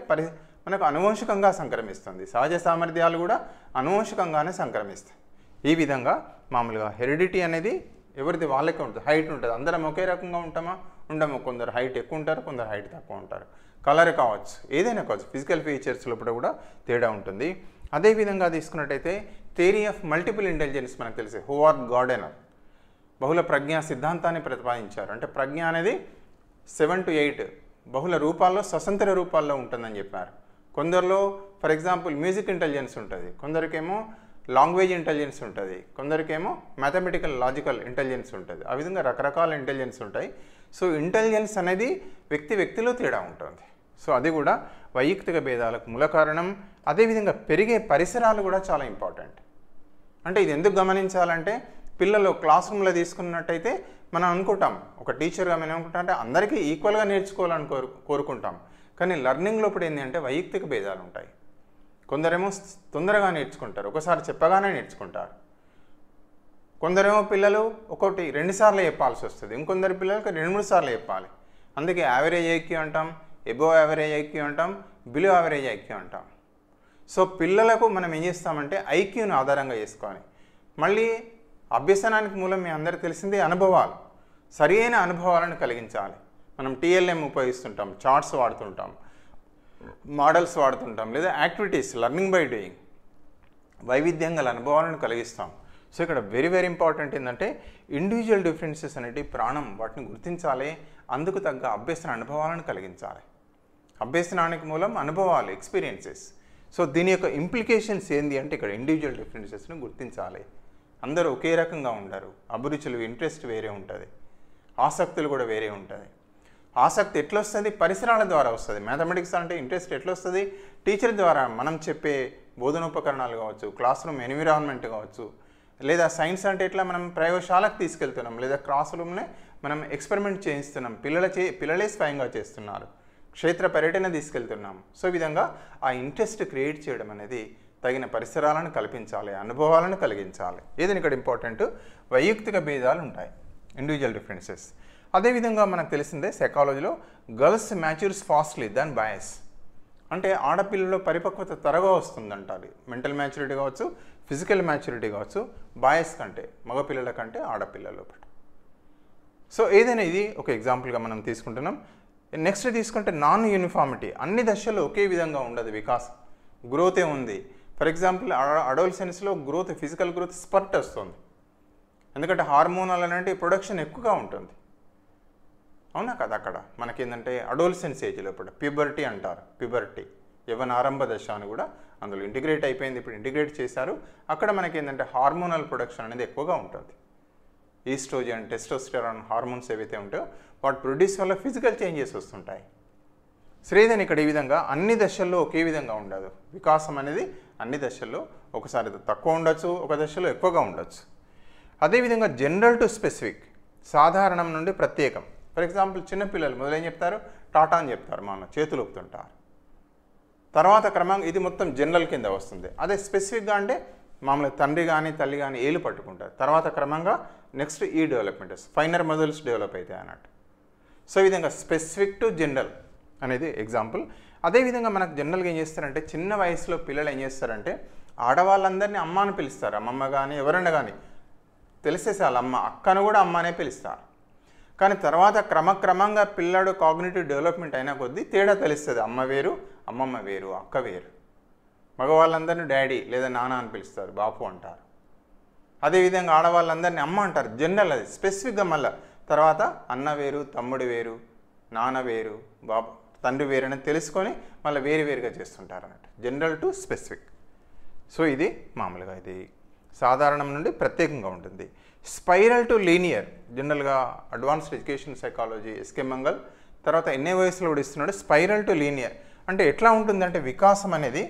మనకు అనువంశికంగా సంక్రమిస్తుంది. సహజ సామర్థ్యాలు కూడా అనువంశికంగానే సంక్రమిస్తాయి. ఈ విధంగా మామూలుగా హెరిడిటీ అనేది ఎవరిది వాళ్ళకే ఉంటుంది. హైట్ ఉంటుంది, అందరం ఒకే రకంగా ఉంటామా, ఉండము. కొందరు హైట్ ఎక్కువ ఉంటారు, కొందరు హైట్ తక్కువ ఉంటారు. కలర్ కావచ్చు, ఏదైనా కావచ్చు, ఫిజికల్ ఫీచర్స్ లోపల కూడా తేడా ఉంటుంది. అదేవిధంగా తీసుకున్నట్టయితే థియరీ ఆఫ్ మల్టిపుల్ ఇంటెలిజెన్స్ మనకు తెలిసే హోవార్డ్ గార్డెనర్ బహుళ ప్రజ్ఞా సిద్ధాంతాన్ని ప్రతిపాదించారు. అంటే ప్రజ్ఞ అనేది 7 to 8 బహుళ రూపాల్లో, స్వతంత్ర రూపాల్లో ఉంటుందని చెప్పారు. కొందరిలో ఫర్ ఎగ్జాంపుల్ మ్యూజిక్ ఇంటెలిజెన్స్ ఉంటుంది, కొందరికేమో లాంగ్వేజ్ ఇంటెలిజెన్స్ ఉంటుంది, కొందరికేమో మ్యాథమెటికల్ లాజికల్ ఇంటెలిజెన్స్ ఉంటుంది. ఆ విధంగా రకరకాల ఇంటెలిజెన్స్ ఉంటాయి. సో ఇంటెలిజెన్స్ అనేది వ్యక్తిలో తేడా ఉంటుంది. సో అది కూడా వైయక్తిక భేదాలకు మూల కారణం. అదేవిధంగా పెరిగే పరిసరాలు కూడా చాలా ఇంపార్టెంట్. అంటే ఇది ఎందుకు గమనించాలంటే పిల్లలు క్లాస్ రూమ్లో తీసుకున్నట్టయితే మనం అనుకుంటాం, ఒక టీచర్గా మనం ఏమనుకుంటాం అంటే అందరికీ ఈక్వల్గా నేర్చుకోవాలని కోరుకుంటాం. కానీ లెర్నింగ్లో ఇప్పుడు ఏంటి అంటే వైయక్తిక భేదాలు ఉంటాయి. కొందరేమో తొందరగా నేర్చుకుంటారు, ఒకసారి చెప్పగానే నేర్చుకుంటారు. కొందరేమో పిల్లలు 1-2 సార్లు చెప్పాల్సి వస్తుంది, ఇంకొందరు పిల్లలకి 2-3 సార్లు చెప్పాలి. అందుకే యావరేజ్ ఐక్యూ అంటాం, ఎబోవ్ యావరేజ్ ఐక్యూ అంటాం, బిలో యావరేజ్ ఐక్యూ అంటాం. సో పిల్లలకు మనం ఏం చేస్తామంటే ఐక్యూని ఆధారంగా చేసుకొని, మళ్ళీ అభ్యసనానికి మూలం మీ అందరికీ తెలిసిందే అనుభవాలు, సరైన అనుభవాలను కలిగించాలి. మనం టీఎల్ఎం ఉపయోగిస్తుంటాం, చార్ట్స్ వాడుతుంటాం, మోడల్స్ వాడుతుంటాం, లేదా యాక్టివిటీస్, లెర్నింగ్ బై డూయింగ్, వైవిధ్యం గల అనుభవాలను కలిగిస్తాం. సో ఇక్కడ వెరీ వెరీ ఇంపార్టెంట్ ఏంటంటే ఇండివిజువల్ డిఫరెన్సెస్ అనేవి ప్రాణం, వాటిని గుర్తించాలి, అందుకు తగ్గ అభ్యసన అనుభవాలను కలిగించాలి. అభ్యసనానికి మూలం అనుభవాలు, ఎక్స్పీరియన్సెస్. సో దీని యొక్క ఇంప్లికేషన్స్ ఏంటి అంటే ఇక్కడ ఇండివిజువల్ డిఫరెన్సెస్ను గుర్తించాలి. అందరూ ఒకే రకంగా ఉండరు, అభిరుచులు, ఇంట్రెస్ట్ వేరే ఉంటుంది, ఆసక్తులు కూడా వేరే ఉంటుంది. ఆసక్తి ఎట్లా వస్తుంది, పరిసరాల ద్వారా వస్తుంది. మ్యాథమెటిక్స్ అంటే ఇంట్రెస్ట్ ఎట్లా వస్తుంది, టీచర్ ద్వారా, మనం చెప్పే బోధనోపకరణాలు కావచ్చు, క్లాస్ రూమ్ ఎన్విరాన్మెంట్ కావచ్చు, లేదా సైన్స్ అంటే ఎట్లా మనం ప్రయోగశాలకు తీసుకెళ్తున్నాం, లేదా క్లాస్ రూమ్నే మనం ఎక్స్పెరిమెంట్ చేయిస్తున్నాం, పిల్లలే స్వయంగా చేస్తున్నారు, క్షేత్ర పర్యటన తీసుకెళ్తున్నాం. సో ఈ విధంగా ఆ ఇంట్రెస్ట్ క్రియేట్ చేయడం అనేది తగిన పరిసరాలను కల్పించాలి, అనుభవాలను కలిగించాలి. ఏదైనా ఇక్కడ ఇంపార్టెంట్ వైయక్తిక భేదాలు ఉంటాయి, ఇండివిజువల్ డిఫరెన్సెస్. అదేవిధంగా మనకు తెలిసిందే సైకాలజీలో గర్ల్స్ మ్యాచ్యూర్స్ ఫాస్ట్లీ దాన్ బాయ్స్. అంటే ఆడపిల్లలో పరిపక్వత త్వరగా వస్తుందంటారు. మెంటల్ మ్యాచ్యూరిటీ కావచ్చు, ఫిజికల్ మ్యాచ్యూరిటీ కావచ్చు, బాయ్స్ కంటే, మగపిల్లల కంటే ఆడపిల్లలు. సో ఏదైనా ఇది ఒక ఎగ్జాంపుల్గా మనం తీసుకుంటున్నాం. నెక్స్ట్ తీసుకుంటే నాన్ యూనిఫార్మిటీ, అన్ని దశల్లో ఒకే విధంగా ఉండదు వికాసం, గ్రోతే ఉంది. ఫర్ ఎగ్జాంపుల్ అడోలసెన్స్లో గ్రోత్, ఫిజికల్ గ్రోత్ స్పర్ట్ వస్తుంది, ఎందుకంటే హార్మోనల్ అనేటి ప్రొడక్షన్ ఎక్కువగా ఉంటుంది. అవునా కదా, అక్కడ మనకేంటంటే అడోలసెన్స్ ఏజ్లో ఇప్పుడు ప్యూబర్టీ అంటారు, ప్యూబర్టీ యవ్వన ఆరంభ దశ అని కూడా అందులో ఇంటిగ్రేట్ అయిపోయింది, ఇప్పుడు ఇంటిగ్రేట్ చేశారు. అక్కడ మనకేంటంటే హార్మోనల్ ప్రొడక్షన్ అనేది ఎక్కువగా ఉంటుంది. ఈస్ట్రోజన్, టెస్టోస్టెరాన్ హార్మోన్స్ ఏవైతే ఉంటాయో వాటి ప్రొడ్యూస్ వల్ల ఫిజికల్ చేంజెస్ వస్తుంటాయి. శ్రేయధన్ ఇక్కడ ఈ విధంగా అన్ని దశల్లో ఒకే విధంగా ఉండదు. వికాసం అనేది అన్ని దశల్లో ఒకసారి తక్కువ ఉండొచ్చు, ఒక దశలో ఎక్కువగా ఉండొచ్చు. అదేవిధంగా జనరల్ టు స్పెసిఫిక్, సాధారణం నుండి ప్రత్యేకం. ఫర్ ఎగ్జాంపుల్ చిన్నపిల్లలు మొదలేం చెప్తారు, టాటా అని చెప్తారు, మన చేతులు ఊపుతుంటారు. తర్వాత క్రమంగా ఇది మొత్తం జనరల్ కింద వస్తుంది. అదే స్పెసిఫిక్గా అంటే మామూలుగా తండ్రి కానీ తల్లి కానీ ఏలు పట్టుకుంటారు. తర్వాత క్రమంగా నెక్స్ట్ ఈ డెవలప్మెంట్ ఫైనర్ మజిల్స్ డెవలప్ అవుతాయి అన్నట్టు. సో ఈ విధంగా స్పెసిఫిక్ టు జనరల్ అనేది ఎగ్జాంపుల్. అదేవిధంగా మనకు జనరల్గా ఏం చేస్తారంటే చిన్న వయసులో పిల్లలు ఏం చేస్తారంటే ఆడవాళ్ళందరినీ అమ్మ అని పిలుస్తారు. అమ్మమ్మ కానీ ఎవరన్నా కానీ తెలిసేసి వాళ్ళ అమ్మ, అక్కను కూడా అమ్మ అనే పిలుస్తారు. కానీ తర్వాత క్రమక్రమంగా పిల్లాడు కాగ్నిటివ్ డెవలప్మెంట్ అయినా కొద్దీ తేడా తెలుస్తుంది. అమ్మ వేరు, అమ్మమ్మ వేరు, అక్క వేరు. మగవాళ్ళందరినీ డాడీ లేదా నాన్న అని పిలుస్తారు, బాపు అంటారు. అదేవిధంగా ఆడవాళ్ళందరినీ అమ్మ అంటారు. జనరల్ అది స్పెసిఫిక్గా మళ్ళీ తర్వాత అన్న వేరు, తమ్ముడు వేరు, నాన్న వేరు, బాబు తండ్రి వేరు అని తెలుసుకొని మళ్ళీ వేరుగా చేస్తుంటారు అన్నట్టు. General to specific. సో ఇది మామూలుగా ఇది సాధారణం నుండి ప్రత్యేకంగా ఉంటుంది. స్పైరల్ టు లీనియర్, జనరల్గా advanced education psychology SK Mangal తర్వాత ఎన్ఏ వయసులో కూడా ఇస్తున్నాడు. స్పైరల్ టు లీనియర్ అంటే ఎట్లా ఉంటుందంటే వికాసం అనేది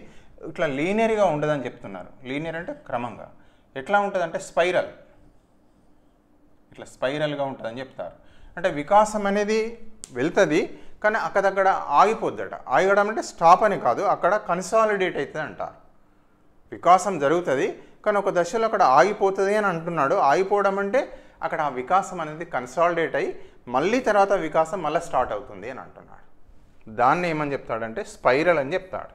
ఇట్లా లీనియర్గా ఉండదని చెప్తున్నారు. లీనియర్ అంటే క్రమంగా. ఎట్లా ఉంటుందంటే స్పైరల్, ఇట్లా స్పైరల్గా ఉంటుందని చెప్తారు. అంటే వికాసం అనేది వెళ్తుంది కానీ అక్కడక్కడ ఆగిపోద్దట. ఆగడం అంటే స్టాప్ అని కాదు, అక్కడ కన్సాలిడేట్ అవుతుంది అంటారు. వికాసం జరుగుతుంది కానీ ఒక దశలో అక్కడ ఆగిపోతుంది అని అంటున్నాడు. ఆగిపోవడం అంటే అక్కడ ఆ వికాసం అనేది కన్సాలిడేట్ అయ్యి మళ్ళీ తర్వాత వికాసం మళ్ళీ స్టార్ట్ అవుతుంది అని అంటున్నాడు. దాన్ని ఏమని చెప్తాడంటే స్పైరల్ అని చెప్తాడు.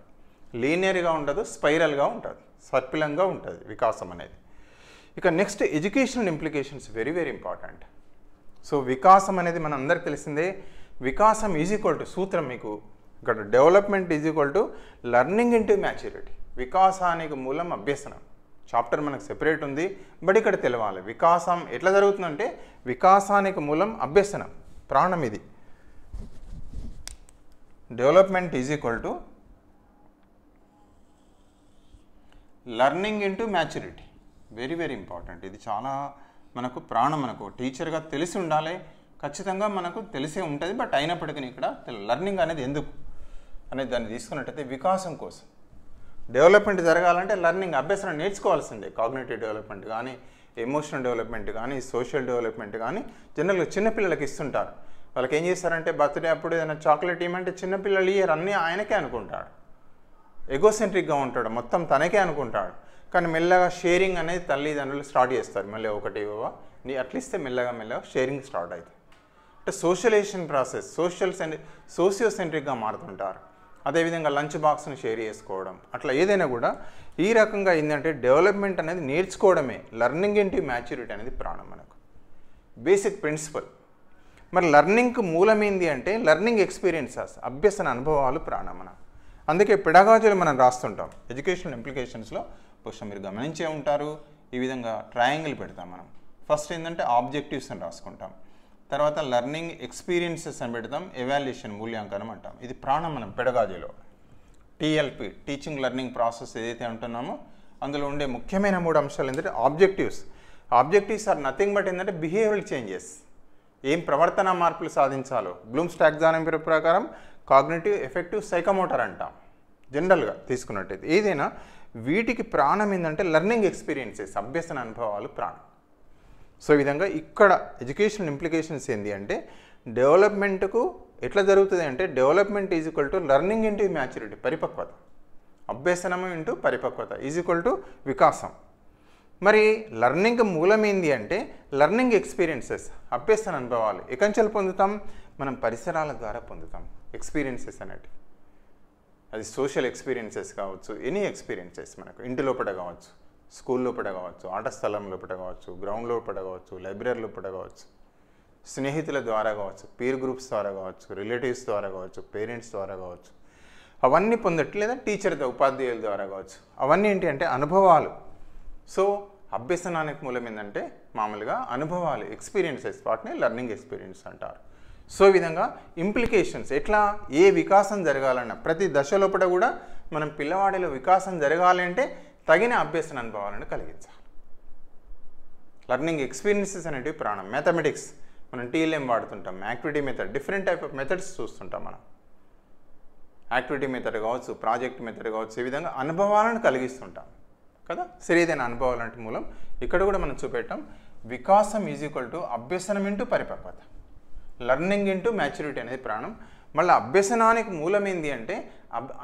లీనియర్గా ఉండదు, స్పైరల్గా ఉంటుంది, సర్పిలంగా ఉంటుంది వికాసం అనేది. ఇక next educational implications very important. So వికాసం అనేది మన అందరికి తెలిసిందే. వికాసం ఈజ్ ఈక్వల్ టు సూత్రం మీకు ఇక్కడ development is equal to learning into maturity. వికాసానికి మూలం అభ్యసనం. చాప్టర్ మనకు సెపరేట్ ఉంది, బట్ ఇక్కడ తెలవాలి వికాసం ఎట్లా జరుగుతుందంటే వికాసానికి మూలం అభ్యసనం, ప్రాణం ఇది. Development is equal to learning into maturity. Very important. ఇది చాలా మనకు ప్రాణం. మనకు టీచర్గా తెలిసి ఉండాలి, ఖచ్చితంగా మనకు తెలిసే ఉంటుంది. బట్ అయినప్పటికీ ఇక్కడ లర్నింగ్ అనేది ఎందుకు అనేది దాన్ని తీసుకున్నట్టయితే వికాసం కోసం. డెవలప్మెంట్ జరగాలంటే లర్నింగ్ అభ్యసనం నేర్చుకోవాల్సిందే. కాగ్నిటివ్ డెవలప్మెంట్ కానీ, ఎమోషనల్ డెవలప్మెంట్ కానీ, సోషల్ డెవలప్మెంట్ కానీ జనరల్గా చిన్నపిల్లలకి ఇస్తుంటారు. వాళ్ళకి ఏం చేస్తారంటే బర్త్డే అప్పుడు ఏదైనా చాక్లెట్ ఇవ్వమంటే చిన్నపిల్లలు ఇయర్ అన్నీ ఆయనకే అనుకుంటాడు. ఎగోసెంట్రిక్గా ఉంటాడు, మొత్తం తనకే అనుకుంటాడు. కానీ మెల్లగా షేరింగ్ అనేది తల్లిదండ్రులు స్టార్ట్ చేస్తారు. మళ్ళీ ఒకటి ఇవ్వవా నీ అట్లిస్తే మెల్లగా షేరింగ్ స్టార్ట్ అవుతుంది. అంటే సోషలైజేషన్ ప్రాసెస్ సోషియోసెంట్రిక్గా మారుతుంటారు. అదేవిధంగా లంచ్ బాక్స్ని షేర్ చేసుకోవడం, అట్లా ఏదైనా కూడా ఈ రకంగా ఏంటంటే డెవలప్మెంట్ అనేది నేర్చుకోవడమే. లర్నింగ్ ఇంటూ మ్యాచ్యూరిటీ అనేది ప్రాణం మనకు బేసిక్ ప్రిన్సిపల్. మరి లర్నింగ్కి మూలం ఏంది అంటే లర్నింగ్ ఎక్స్పీరియన్సెస్, అభ్యసన అనుభవాలు ప్రాణం మన. అందుకే పెడగాజీలు మనం రాస్తుంటాం ఎడ్యుకేషనల్ ఇంప్లికేషన్స్లో. బహుశా మీరు గమనించే ఉంటారు, ఈ విధంగా ట్రయాంగిల్ పెడతాం మనం. ఫస్ట్ ఏంటంటే ఆబ్జెక్టివ్స్ అని రాసుకుంటాం, తర్వాత లర్నింగ్ ఎక్స్పీరియన్సెస్ అని పెడతాం, ఎవాల్యుయేషన్ మూల్యాంకనం అంటాం. ఇది ప్రాణం మనం పెడగాజీలో. టీఎల్పి టీచింగ్ లెర్నింగ్ ప్రాసెస్ ఏదైతే అంటున్నామో అందులో ఉండే ముఖ్యమైన 3 అంశాలు ఏంటంటే objectives. Objectives are nothing but ఏంటంటే బిహేవియరల్ చేంజెస్, ఏం ప్రవర్తన మార్పులు సాధించాలో. బ్లూమ్స్ టాక్సానమీ ప్రకారం కాగ్నిటివ్, ఎఫెక్టివ్, సైకోమోటర్ అంటాం జనరల్గా తీసుకున్నట్టయితే. ఏదైనా వీటికి ప్రాణం ఏంటంటే లెర్నింగ్ ఎక్స్పీరియన్సెస్, అభ్యసన అనుభవాలు ప్రాణం. సో ఈ విధంగా ఇక్కడ ఎడ్యుకేషనల్ ఇంప్లికేషన్స్ ఏంటి అంటే డెవలప్మెంట్కు ఎట్లా జరుగుతుంది అంటే development is equal to learning into maturity, పరిపక్వత. అభ్యసనం ఇంటూ పరిపక్వత ఈజ్ ఈక్వల్ టు వికాసం. మరి లర్నింగ్ మూలం ఏంది అంటే లర్నింగ్ ఎక్స్పీరియన్సెస్, అభ్యసన అనుభవాలు. ఎకంచెలు పొందుతాం మనం పరిసరాల ద్వారా పొందుతాం ఎక్స్పీరియన్సెస్ అనేవి. అది సోషల్ ఎక్స్పీరియన్సెస్ కావచ్చు, ఎనీ ఎక్స్పీరియన్సెస్ మనకు ఇంటి లోపల కావచ్చు, స్కూల్ లోపల కావచ్చు, ఆట స్థలం లోపల కావచ్చు, గ్రౌండ్ లోపల కావచ్చు, లైబ్రరీ లోపల కావచ్చు, స్నేహితుల ద్వారా కావచ్చు, పీర్ గ్రూప్స్ ద్వారా కావచ్చు, రిలేటివ్స్ ద్వారా కావచ్చు, పేరెంట్స్ ద్వారా కావచ్చు, అవన్నీ పొందట్టు లేదా టీచర్ ఉపాధ్యాయుల ద్వారా కావచ్చు. అవన్నీ ఏంటి అంటే అనుభవాలు. సో అభ్యసనానికి మూలం ఏంటంటే మామూలుగా అనుభవాలు, ఎక్స్పీరియన్సెస్, వాటిని లెర్నింగ్ ఎక్స్పీరియన్స్ అంటారు. సో ఈ విధంగా ఇంప్లికేషన్స్ ఎట్లా ఏ వికాసం జరగాలన్నా ప్రతి దశ లోపల కూడా మనం పిల్లవాడిలో వికాసం జరగాలి అంటే తగిన అభ్యసన అనుభవాలను కలిగించాలి. లెర్నింగ్ ఎక్స్పీరియన్సెస్ అనేటివి ప్రాణం. మ్యాథమెటిక్స్ మనం టీఎల్ఎం వాడుతుంటాం, activity method, different type of methods చూస్తుంటాం మనం. యాక్టివిటీ మెథడ్ కావచ్చు, ప్రాజెక్ట్ మెథడ్ కావచ్చు, ఈ విధంగా అనుభవాలను కలిగిస్తుంటాం కదా. సరిదైన అనుభవాలు అంటే మూలం. ఇక్కడ కూడా మనం చూపెట్టాం వికాసం ఈజ్ ఈక్వల్ టు అభ్యసనం ఇంటూ పరిపక్వత, లర్నింగ్ ఇంటూ మ్యాచ్యూరిటీ అనేది ప్రాణం. మళ్ళీ అభ్యసనానికి మూలం ఏంది అంటే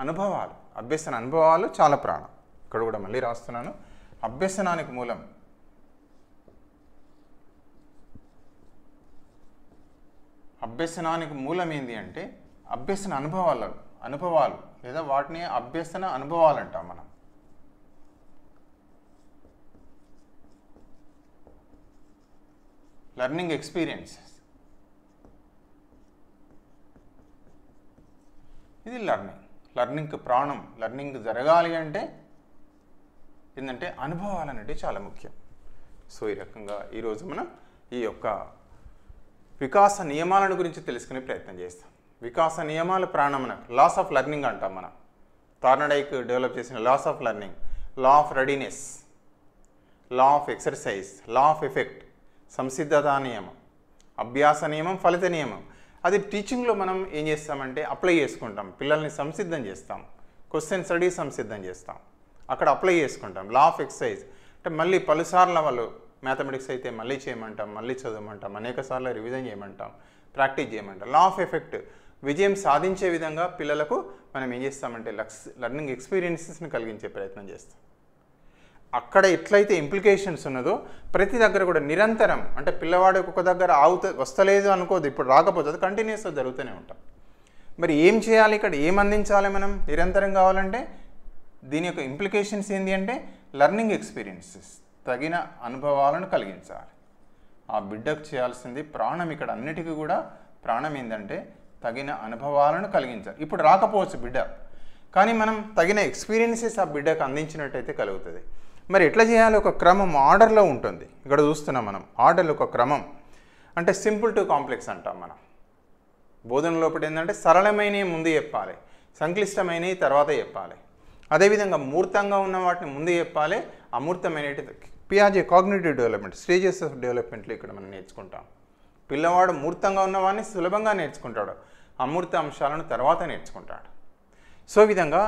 అనుభవాలు, అభ్యసన అనుభవాలు చాలా ప్రాణం. ఇక్కడ కూడా మళ్ళీ రాస్తున్నాను, అభ్యసనానికి మూలం ఏంది అంటే అభ్యసన అనుభవాలు లేదా వాటిని అభ్యసన అనుభవాలు అంటాం మనం. లర్నింగ్ ఎక్స్పీరియన్సెస్, ఇది లర్నింగ్కి ప్రాణం. లర్నింగ్ జరగాలి అంటే ఏంటంటే అనుభవాలు అనేవి చాలా ముఖ్యం. సో ఈ రకంగా ఈరోజు మనం ఈ యొక్క వికాస నియమాలను గురించి తెలుసుకునే ప్రయత్నం చేస్తాం. వికాస నియమాలు ప్రాణం, మనకు లాస్ ఆఫ్ లెర్నింగ్ అంటాం మనం. థార్నడైక్ డెవలప్ చేసిన laws of learning, law of readiness, law of exercise, law of effect, సంసిద్ధతా నియమం, అభ్యాస నియమం, ఫలిత నియమం. అది టీచింగ్లో మనం ఏం చేస్తామంటే అప్లై చేసుకుంటాం, పిల్లల్ని సంసిద్ధం చేస్తాం, క్వశ్చన్ స్టడీ సంసిద్ధం చేస్తాం, అక్కడ అప్లై చేసుకుంటాం. లా ఆఫ్ ఎక్సర్సైజ్ అంటే మళ్ళీ పలుసార్లు వాళ్ళు మ్యాథమెటిక్స్ అయితే మళ్ళీ చేయమంటాం, మళ్ళీ చదవమంటాం, అనేక సార్లు రివిజన్ చేయమంటాం, ప్రాక్టీస్ చేయమంటాం. లా ఆఫ్ ఎఫెక్ట్ విజయం సాధించే విధంగా పిల్లలకు మనం ఏం చేస్తామంటే లర్నింగ్ ఎక్స్పీరియన్సెస్ని కలిగించే ప్రయత్నం చేస్తాం. అక్కడ ఎట్లయితే ఇంప్లికేషన్స్ ఉన్నదో ప్రతి దగ్గర కూడా నిరంతరం, అంటే పిల్లవాడికి ఒక దగ్గర వస్తలేదు అనుకోదు, ఇప్పుడు రాకపోతే అది కంటిన్యూస్గా జరుగుతూనే ఉంటాం. మరి ఏం చేయాలి, ఇక్కడ ఏం అందించాలి మనం నిరంతరం కావాలంటే? దీని యొక్క ఇంప్లికేషన్స్ ఏంటి అంటే లర్నింగ్ ఎక్స్పీరియన్సెస్, తగిన అనుభవాలను కలిగించాలి. ఆ బిడ్డకు చేయాల్సింది ప్రాణం. ఇక్కడ అన్నిటికీ కూడా ప్రాణం ఏంటంటే తగిన అనుభవాలను కలిగించాలి. ఇప్పుడు రాకపోవచ్చు బిడ్డ, కానీ మనం తగిన ఎక్స్పీరియన్సెస్ ఆ బిడ్డకు అందించినట్టయితే కలుగుతుంది. మరి ఎట్లా చేయాలి? ఒక క్రమం ఆర్డర్లో ఉంటుంది. ఇక్కడ చూస్తున్నాం మనం ఆర్డర్లో ఒక క్రమం. అంటే సింపుల్ టు కాంప్లెక్స్ అంటాం మనం. బోధన లోపల ఏంటంటే సరళమైనవి ముందు చెప్పాలి, సంక్లిష్టమైనవి తర్వాత చెప్పాలి. అదేవిధంగా మూర్తంగా ఉన్న వాటిని ముందు చెప్పాలి, అమూర్తమైనవి. పియాజే కాగ్నిటివ్ డెవలప్మెంట్, స్టేజెస్ ఆఫ్ డెవలప్మెంట్లో ఇక్కడ మనం నేర్చుకుంటాం. పిల్లవాడు మూర్తంగా ఉన్నవాడిని సులభంగా నేర్చుకుంటాడు, అమూర్త అంశాలను తర్వాత నేర్చుకుంటాడు. సో ఈ విధంగా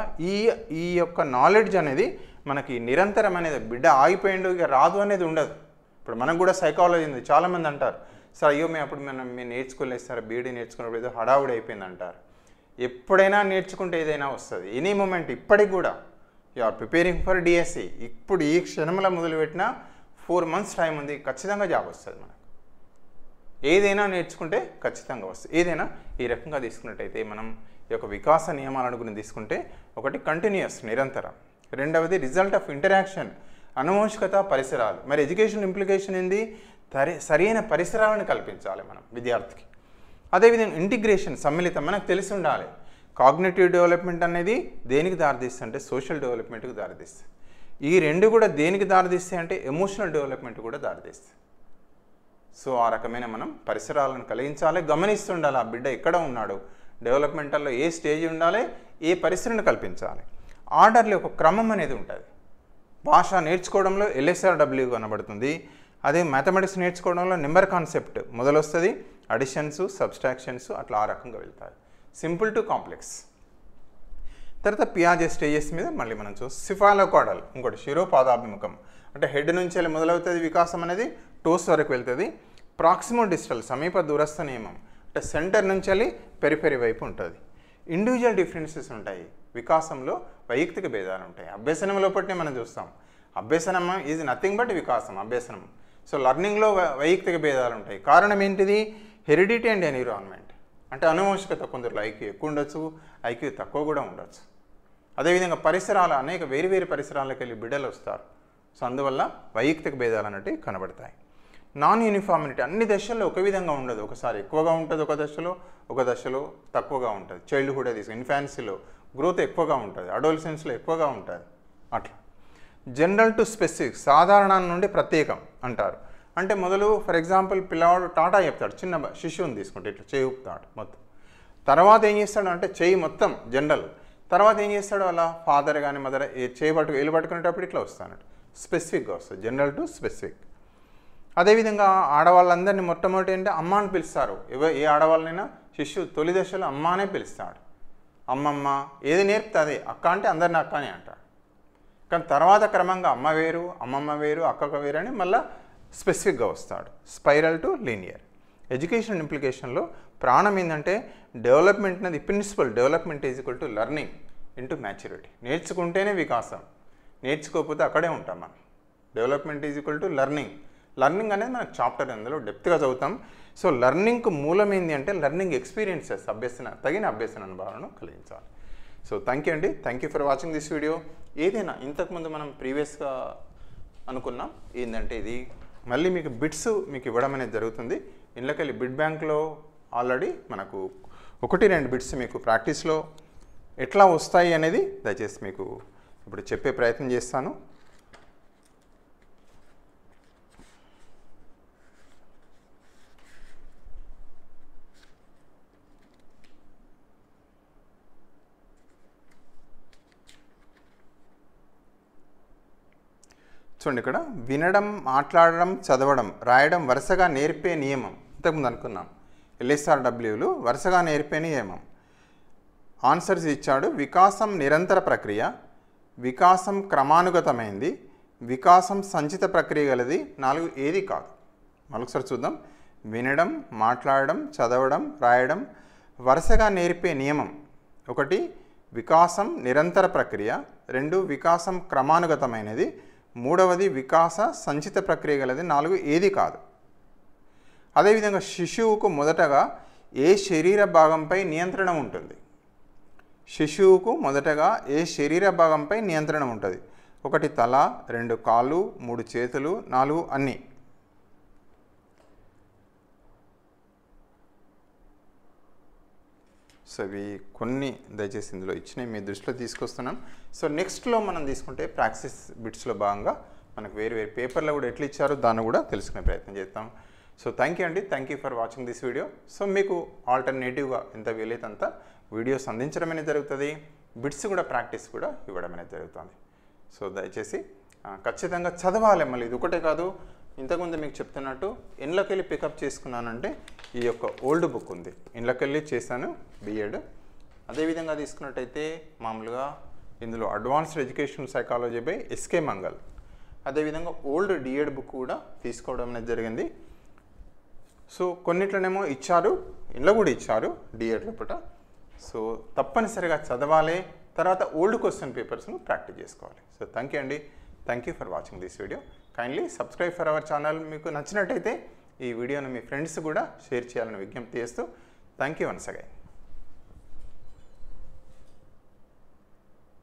ఈ యొక్క నాలెడ్జ్ అనేది మనకి నిరంతరం అనేది, బిడ్డ ఆగిపోయిండు ఇక రాదు అనేది ఉండదు. ఇప్పుడు మనకు కూడా సైకాలజీ ఉంది. చాలామంది అంటారు, సార్ అయ్యో మేము అప్పుడు మేము నేర్చుకోలేదు సార్, బీఈడీ నేర్చుకున్నప్పుడు ఏదో హడావుడి అయిపోయింది అంటారు. ఎప్పుడైనా నేర్చుకుంటే ఏదైనా వస్తుంది, ఎనీ మూమెంట్. ఇప్పటికి కూడా you are preparing for DSC, ఇప్పుడు ఈ క్షణంలో మొదలుపెట్టినా 4 months టైం ఉంది, ఖచ్చితంగా జాబ్ వస్తుంది మనకు. ఏదైనా నేర్చుకుంటే ఖచ్చితంగా వస్తుంది. ఏదైనా ఈ రకంగా తీసుకున్నట్టయితే మనం ఈ యొక్క వికాస నియమాలను గురించి తీసుకుంటే, ఒకటి కంటిన్యూస్ నిరంతరం, రెండవది రిజల్ట్ ఆఫ్ ఇంటరాక్షన్, అనువంశికత, పరిసరాలు. మరి ఎడ్యుకేషన్ ఇంప్లికేషన్ ఏంది? సరైన పరిసరాలను కల్పించాలి మనం విద్యార్థికి. అదేవిధంగా ఇంటిగ్రేషన్, సమ్మిళితం. మనకు తెలిసి ఉండాలి కాగ్నిటివ్ డెవలప్మెంట్ అనేది దేనికి దారితీస్తుంది అంటే సోషల్ డెవలప్మెంట్కి దారితీస్తుంది. ఈ రెండు కూడా దేనికి దారితీస్తాయి అంటే ఎమోషనల్ డెవలప్మెంట్ కూడా దారితీస్తుంది. సో ఆ రకమైన మనం పరిసరాలను కలిగించాలి, గమనిస్తుండాలి ఆ బిడ్డ ఎక్కడ ఉన్నాడు, డెవలప్మెంటల్లో ఏ స్టేజ్ ఉండాలి, ఏ పరిసరాలను కల్పించాలి. ఆర్డర్లో ఒక క్రమం అనేది ఉంటుంది. భాష నేర్చుకోవడంలో LSRW కనబడుతుంది. అదే మ్యాథమెటిక్స్ నేర్చుకోవడంలో నెంబర్ కాన్సెప్ట్ మొదలొస్తుంది, అడిషన్స్, సబ్స్ట్రాక్షన్స్, అట్లా ఆ రకంగా వెళ్తాయి. Simple to complex. తర్వాత పియాజే స్టేజెస్ మీద మళ్ళీ మనం సిఫాలోకాడల్, ఇంకోటి శిరోపాదాభిముఖం. అంటే హెడ్ నుంచి వెళ్ళి మొదలవుతుంది వికాసం అనేది, టోస్ వరకు వెళ్తుంది. ప్రాక్సిమో డిస్టల్, సమీప దూరస్థ నియమం, అంటే సెంటర్ నుంచి వెళ్ళి పెరిఫెరీ వైపు ఉంటుంది. ఇండివిజువల్ డిఫరెన్సెస్ ఉంటాయి వికాసంలో, వైయక్తిక భేదాలు ఉంటాయి. అభ్యసనం లోపలనే మనం చూస్తాం. అభ్యసనం ఈజ్ నథింగ్ బట్ వికాసం, అభ్యసనం. సో లర్నింగ్లో వైయక్తిక భేదాలు ఉంటాయి. కారణం ఏంటిది? Heredity and environment. అంటే అనువంశికత, కొందరు ఐక్యూ ఎక్కువ ఉండొచ్చు, ఐక్యూ తక్కువ కూడా ఉండొచ్చు. అదేవిధంగా పరిసరాలు, అనేక వేరు పరిసరాలకు వెళ్ళి బిడ్డలు వస్తారు. సో అందువల్ల వైయక్తిక భేదాలు అనేవి కనబడతాయి. నాన్ యూనిఫార్మిటీ, అన్ని దశల్లో ఒక విధంగా ఉండదు. ఒకసారి ఎక్కువగా ఉంటుంది ఒక దశలో తక్కువగా ఉంటుంది. చైల్డ్హుడ్ తీసుకు ఇన్ఫాన్సీలో గ్రోత్ ఎక్కువగా ఉంటుంది, అడోలసెన్స్లో ఎక్కువగా ఉంటుంది. అట్లా జనరల్ టు స్పెసిఫిక్, సాధారణ నుండి ప్రత్యేకం అంటారు. అంటే మొదలు ఫర్ ఎగ్జాంపుల్ పిల్లవాడు టాటా చెప్తాడు, చిన్న శిశువుని తీసుకుంటే ఇట్లా చేయి ఊపుతాడు మొత్తం. తర్వాత ఏం చేస్తాడు అంటే చేయి మొత్తం జనరల్. తర్వాత ఏం చేస్తాడు అలా ఫాదర్ కానీ మదర్ ఏలు పట్టుకునేటప్పుడు ఇట్లా వస్తాడు, స్పెసిఫిక్గా వస్తుంది, జనరల్ టు స్పెసిఫిక్. అదేవిధంగా ఆడవాళ్ళందరినీ మొట్టమొదటి అంటే అమ్మ అని పిలుస్తారు. ఏ ఆడవాళ్ళనైనా శిశువు తొలి దశలో అమ్మ అనే పిలుస్తాడు. అమ్మమ్మ ఏది నేర్పితే అదే, అక్క అంటే అందరిని అక్క అని అంటారు. కానీ తర్వాత క్రమంగా అమ్మ వేరు, అమ్మమ్మ వేరు, అక్కకు వేరు అని మళ్ళీ స్పెసిఫిక్గా వస్తాడు. Spiral to linear. ఎడ్యుకేషన్ ఇంప్లికేషన్లో ప్రాణం ఏంటంటే డెవలప్మెంట్ అనేది principle. Development is equal to learning into maturity. నేర్చుకుంటేనే వికాసం, నేర్చుకోకపోతే అక్కడే ఉంటాం మనం. Development is equal to learning. Learning అనేది మనకు చాప్టర్ అందులో డెప్త్గా చదువుతాం. సో లెర్నింగ్కు మూలం ఏంటి అంటే లెర్నింగ్ ఎక్స్పీరియన్సెస్, తగిన అభ్యసన అనుభవాలను కలిగించాలి. So thank you for watching this video. ఏదైనా ఇంతకుముందు మనం ప్రీవియస్గా అనుకున్నాం ఏంటంటే ఇది మళ్ళీ మీకు బిట్స్ మీకు ఇవ్వడం అనేది జరుగుతుంది. ఇందులోకెళ్ళి బిట్ బ్యాంక్లో ఆల్రెడీ మనకు 1-2 బిట్స్ మీకు ప్రాక్టీస్లో ఎట్లా వస్తాయి అనేది దయచేసి మీకు ఇప్పుడు చెప్పే ప్రయత్నం చేస్తాను. చూడండి, ఇక్కడ వినడం, మాట్లాడడం, చదవడం, రాయడం వరుసగా నేర్పే నియమం. ఇంతకుముందు అనుకున్నాం LSRWలు వరుసగా నేర్పే నియమం. ఆన్సర్స్ ఇచ్చాడు. వికాసం నిరంతర ప్రక్రియ, వికాసం క్రమానుగతమైంది, వికాసం సంచిత ప్రక్రియ గలది, 4 ఏది కాదు. మరొకసారి చూద్దాం. వినడం, మాట్లాడడం, చదవడం, రాయడం వరుసగా నేర్పే నియమం. 1 వికాసం నిరంతర ప్రక్రియ, 2 వికాసం క్రమానుగతమైనది, 3వది వికాస సంచిత ప్రక్రియ గలది, 4 ఏది కాదు. అదేవిధంగా శిశువుకు మొదటగా ఏ శరీర భాగంపై నియంత్రణ ఉంటుంది? శిశువుకు మొదటగా ఏ శరీర భాగంపై నియంత్రణ ఉంటుంది? 1 తల, 2 కాళ్ళు, 3 చేతులు, 4 అన్నీ. సో ఇవి కొన్ని దయచేసి ఇందులో ఇచ్చినవి మీ దృష్టిలో తీసుకొస్తున్నాం. సో నెక్స్ట్లో మనం తీసుకుంటే ప్రాక్టీస్ బిట్స్లో భాగంగా మనకు వేరు పేపర్లో కూడా ఎట్లా ఇచ్చారో దాన్ని కూడా తెలుసుకునే ప్రయత్నం చేస్తాం. So thank you for watching this video. So మీకు ఆల్టర్నేటివ్గా ఎంత వీలైతే అంత వీడియోస్ అందించడం అనేది జరుగుతుంది. బిట్స్ కూడా ప్రాక్టీస్ కూడా ఇవ్వడం అనేది జరుగుతుంది. సో దయచేసి ఖచ్చితంగా చదవాలి. మళ్ళీ ఇది ఒకటే కాదు, ఇంతకుముందు మీకు చెప్తున్నట్టు ఇంట్లోకి వెళ్ళి పికప్ చేసుకున్నానంటే ఈ యొక్క ఓల్డ్ బుక్ ఉంది, ఇంట్లోకి వెళ్ళి చేశాను B.Ed. అదేవిధంగా తీసుకున్నట్టయితే మామూలుగా ఇందులో advanced education psychology by S.K. Mangal, అదేవిధంగా ఓల్డ్ D.Ed బుక్ కూడా తీసుకోవడం అనేది జరిగింది. సో కొన్నిట్లనేమో ఇచ్చారు, ఇంట్లో కూడా ఇచ్చారు D.Ed లోపల. సో తప్పనిసరిగా చదవాలి, తర్వాత ఓల్డ్ క్వశ్చన్ పేపర్స్ను ప్రాక్టీస్ చేసుకోవాలి. So thank you for watching this video. Kindly subscribe for our channel. మీకు నచ్చినట్టయితే ఈ వీడియోను మీ ఫ్రెండ్స్ కూడా షేర్ చేయాలని విజ్ఞప్తి చేస్తూ థ్యాంక్ యూ వన్స్ అగైన్.